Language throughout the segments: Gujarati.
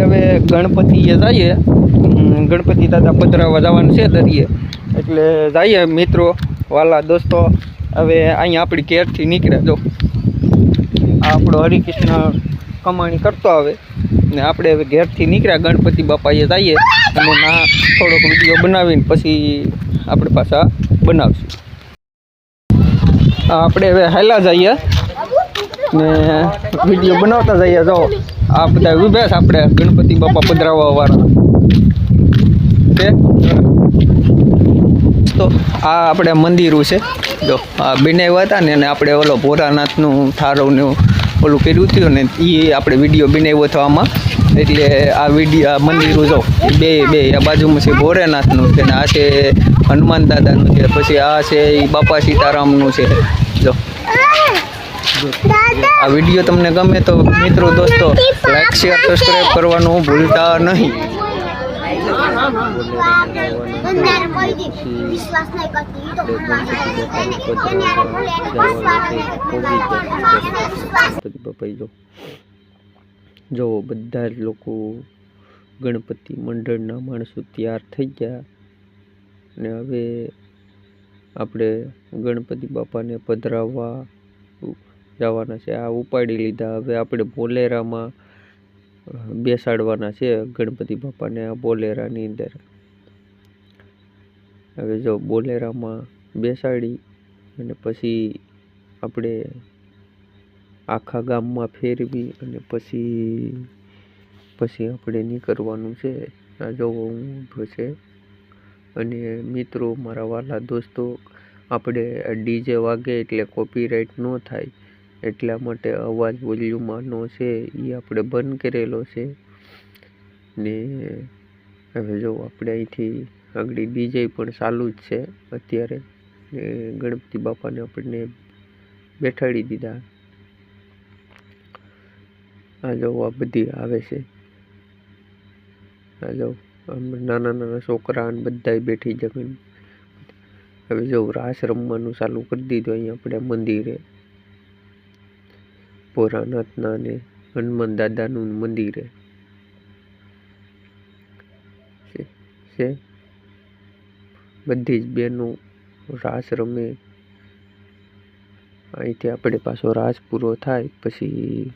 હવે ગણપતિએ જઈએ, ગણપતિ દાદા પધરાવવા જવાનું છે દરિયે, એટલે જઈએ મિત્રો વાલા દોસ્તો. હવે અહીંયા આપણી ઘેરથી નીકળ્યા, જો આ આપણો હરિકૃષ્ણ કમાણી કરતો આવે ને આપણે હવે ઘેરથી નીકળ્યા ગણપતિ બાપાએ જઈએ અને ના થોડોક વિડીયો બનાવીને પછી આપણે પાછા બનાવશું. આપણે હવે હાલા જઈએ ને વિડીયો બનાવતા જઈએ. જો આ બધા ઉભા છે આપણે ગણપતિ બાપા પધરાવવા વાળા છે. તો આ આપણે મંદિરું છે, જો આ બનાવ્યા હતા ને આપણે ઓલો ભોળાનાથનું થારવનું ઓલું કર્યું હતું ને એ આપણે વિડીયો બનાવ્યો હતો આમાં. એટલે આ વિડીયો આ મંદિરું જો બે આ બાજુમાં છે ભોળાનાથનું છે ને આ છે હનુમાન દાદાનું છે, પછી આ છે એ બાપા સીતારામનું છે. જો આ વિડીયો તમને ગમે તો મિત્રો દોસ્તો લાઈક શેર સબસ્ક્રાઈબ કરવાનું ભૂલતા નહીં. જો બધા જ લોકો ગણપતિ મંડળના માણસો તૈયાર થઈ ગયા ને હવે આપણે ગણપતિ બાપાને પધરાવવા જવાના છે. આ ઉપાડી લીધા, હવે આપણે બોલેરામાં બેસાડવાના છે ગણપતિ બાપાને. આ બોલેરાની અંદર હવે જો બોલેરામાં બેસાડી અને પછી આપણે આખા ગામમાં ફેરવી અને પછી આપણે નીકળવાનું છે. આ જોવો ઊંધો છે. અને મિત્રો મારા વાલા દોસ્તો, આપણે ડીજે વાગે એટલે કોપીરાઇટ ન થાય એટલા માટે અવાજ વોલ્યુમનો છે એ આપણે બંધ કરેલો છે. ને હવે જો આપણે અહીંથી આગળ ડીજે પણ ચાલુ જ છે અત્યારે. ને ગણપતિ બાપાને આપણને બેઠાડી દીધા. આ જો આ બધી આવે છે, આ જો નાના છોકરા બધા બેઠી જમીન. હવે જો રાસ રમવાનું ચાલુ કરી દીધું અહીંયા આપણે મંદિરે. ભોળાનાથના ને હનુમાન દાદાનું મંદિરે છે. બધી જ બહેનો રાસ રમે. અહીંથી આપણે પાછો રાસ પૂરો થાય પછી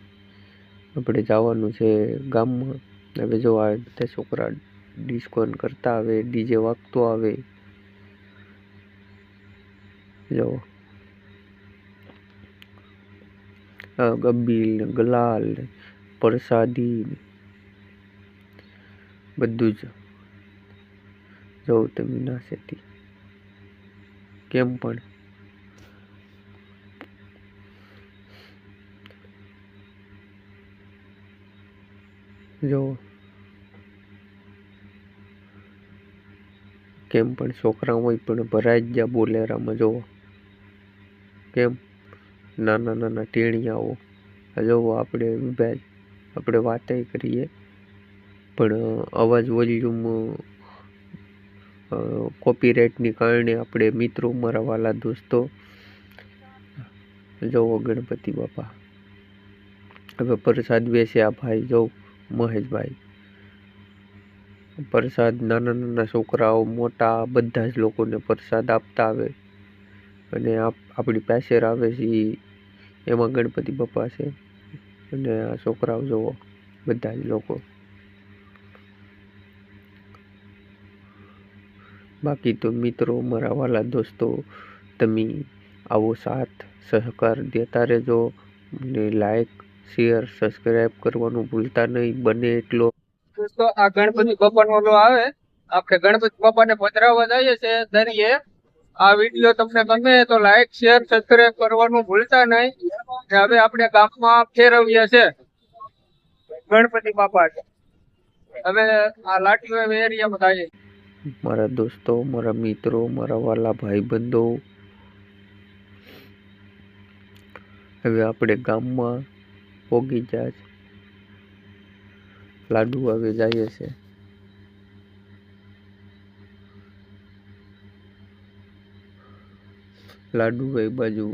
આપણે જવાનું છે ગામમાં. હવે જો આ બધા છોકરા ડિસ્કોન કરતા આવે, ડીજે વાગતો આવે. જો ગબ્બીલ ગલાલ પ્રસાદી બધું જ જો તમે નાસેથી કેમ પણ જો કેમ પણ છોકરા હોય પણ ભરાઈ જ ગયા બોલેરામાં. જોવો કેમ નાના ટેણિયાઓ. જોવો આપણે વાતે કરીએ પણ અવાજ વોલ્યુમ કોપીરાઇટની કારણે આપણે મિત્રો મારા વાલા દોસ્તો જોવો ગણપતિ બાપા. હવે પ્રસાદ વેચે આ ભાઈ જો મહેશભાઈ. પ્રસાદ નાના છોકરાઓ મોટા બધા જ લોકોને પ્રસાદ આપતા આવે અને આપણી પાસે આવે છે એમાં ગણપતિ બાપા છે. અને આ છોકરાઓ જોવો બધા જ લોકો. બાકી તો મિત્રો મારા વાલા દોસ્તો તમે આવો સાથ સહકાર દેતા રહેજો ને લાઈક શેર સબસ્ક્રાઈબ કરવાનું ભૂલતા નહીં બને એટલો. દોસ્તો આ ગણપતિ બાપાનો ઓલો આવે, આપણે ગણપતિ બાપાને પધરાવવા જઈએ છે દરિયે. આ વિડીયો તમને ગમે તો લાઈક શેર સબસ્ક્રાઈબ કરવાનું ભૂલતા નહીં. હવે આપણે ગામમાં ફેરવ્યા છે ગણપતિ બાપા. હવે આ લાઠીઓ એરિયામાં થાય. મારા દોસ્તો, મારા મિત્રો, મારા વાલા ભાઈબંધો, હવે આપણે ગામમાં પોગી જાય છે. લાડુ હવે જઈએ છે. લાડુ એ બાજુ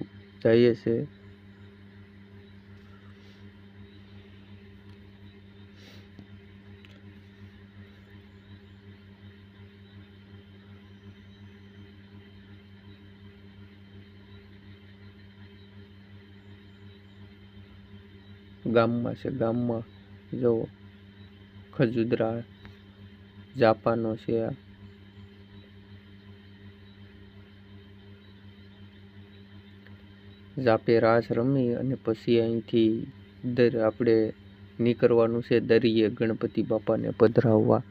જઈએ છે. ગામમાં છે. ગામમાં જો ખજુદરા જાપાનો છે. જાપે રાસ રમી અને પછી અહીંથી આપણે નીકળવાનું છે દરિયે ગણપતિ બાપાને પધરાવવા.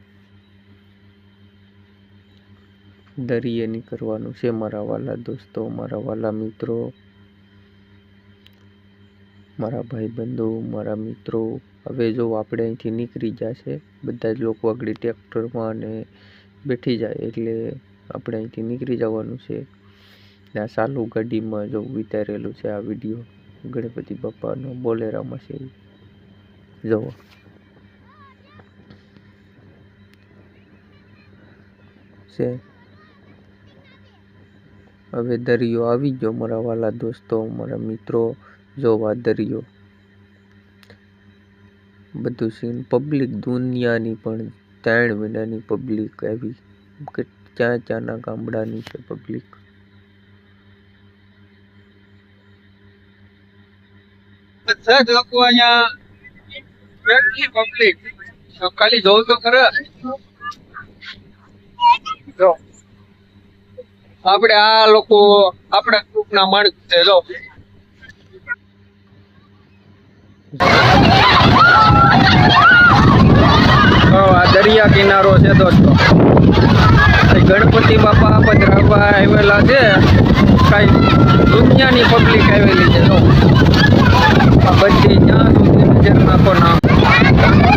દરિયે નીકળવાનું છે મારા વાલા દોસ્તો, મારા વાલા મિત્રો, મારા ભાઈબંધો, મારા મિત્રો. હવે જો આપણે અહીંથી નીકળી જશે, બધા જ લોકો આગળ ટ્રેક્ટરમાં અને બેઠી જાય એટલે આપણે અહીંથી નીકળી જવાનું છે. ત્યાં ચાલુ ગાડીમાં જો વિતારેલું છે આ વિડીયો ગણપતિ બાપાનો બોલેરામાં છે. જુઓ છે. હવે દરિયો આવી ગયો મારા વાલા દોસ્તો, મારા મિત્રો. જો આ દરિયો બધું સીન પબ્લિક દુનિયાની પણ 3 મહિનાની પબ્લિક આવી, ક્યાંના ગામડાની છે પબ્લિક. બધા જ લોકો અહીંયા પબ્લિક ખાલી જોઉં તો ખરા. જો આપણે આ લોકો આપણા ગ્રુપના માણસ છે. જો આ દરિયા કિનારો છે દોસ્તો. ગણપતિ બાપા પધરાવવા આવેલા છે. કઈ દુનિયાની પબ્લિક આવેલી છે. જો આ બધી જ્યાં સુધી નજર નાખો ના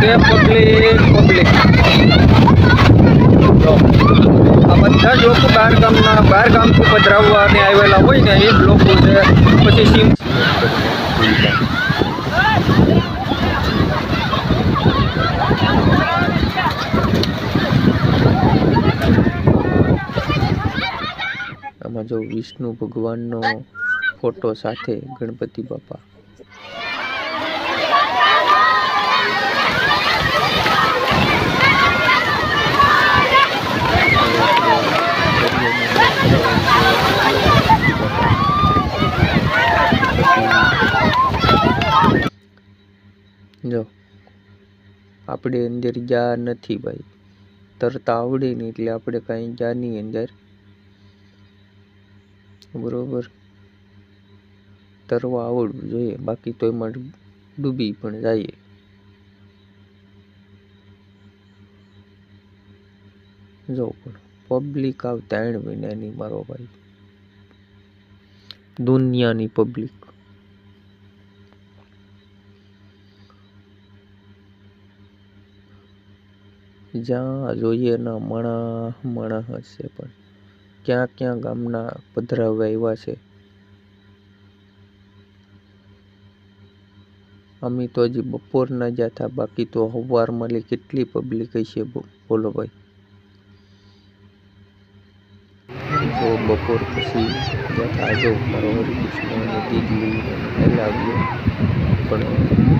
તે પબ્લિક. આ બધા જ લોકો બહાર ગામથી પધરાવવા ને આવેલા હોય ને એ જ લોકો છે. પછી આમાં જો વિષ્ણુ ભગવાનનો ફોટો સાથે ગણપતિ બાપા. જો આપણે અંદર જા નથી ભાઈ, તરતા આવડે નહીં એટલે આપણે કાંઈ જા નહીં અંદર, બરોબર. તરવા આવડવું જોઈએ, બાકી તો એમાં ડૂબી પણ જઈએ. જો પણ પબ્લિક આવ 3 મહિનાની મારો ભાઈ, દુનિયાની પબ્લિક. જ્યાં જોઈએ ના માણા હશે, પણ ક્યાં ગામના પધરાવવા આવ્યા છે. અમે તો હજી બપોરના જ હતા, બાકી તો સવારમાં કેટલી પબ્લિક હશે બોલો ભાઈ. તો બપોર પછી જતા જો મારો હરિકૃષ્ણ અને દીદી લાવ્યો, પણ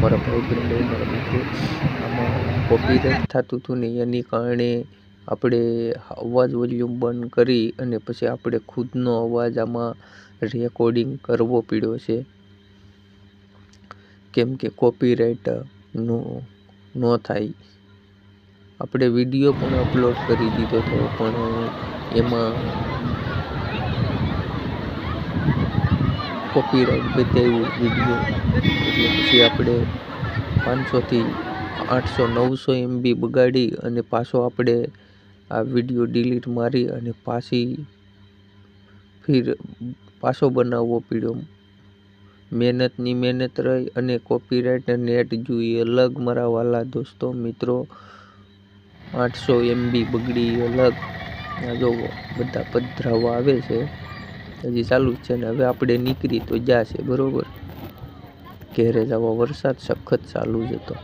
મારા ભાઈબંધો મારા મિત્રો આમાં કોપીરાઇટ થતું હતું ને એની કારણે આપણે અવાજ વોલ્યુમ બંધ કરી અને પછી આપણે ખુદનો અવાજ આમાં રેકોર્ડિંગ કરવો પડ્યો છે, કેમ કે કોપીરાઇટ ન થાય. આપણે વિડીયો પણ અપલોડ કરી દીધો હતો, પણ એમાં કોપીરાઇટ બતાવ્યું વિડીયો, એટલે પછી આપણે 500 થી 800 900 MB બગાડી અને પાછો આપણે આ વિડીયો ડિલીટ મારી અને પાછો બનાવવો પડ્યો. મહેનતની મહેનત રહી અને કોપીરાઇટ નેટ જોઈએ અલગ મારા વાલા દોસ્તો મિત્રો. 800 MB બગડી અલગ. આ જોવો બધા પધરાવવા આવે છે, હજી ચાલુ જ છે ને. હવે આપણે નીકળી તો જશે, બરોબર. ઘેરે જવા વરસાદ સખત ચાલુ જ હતો.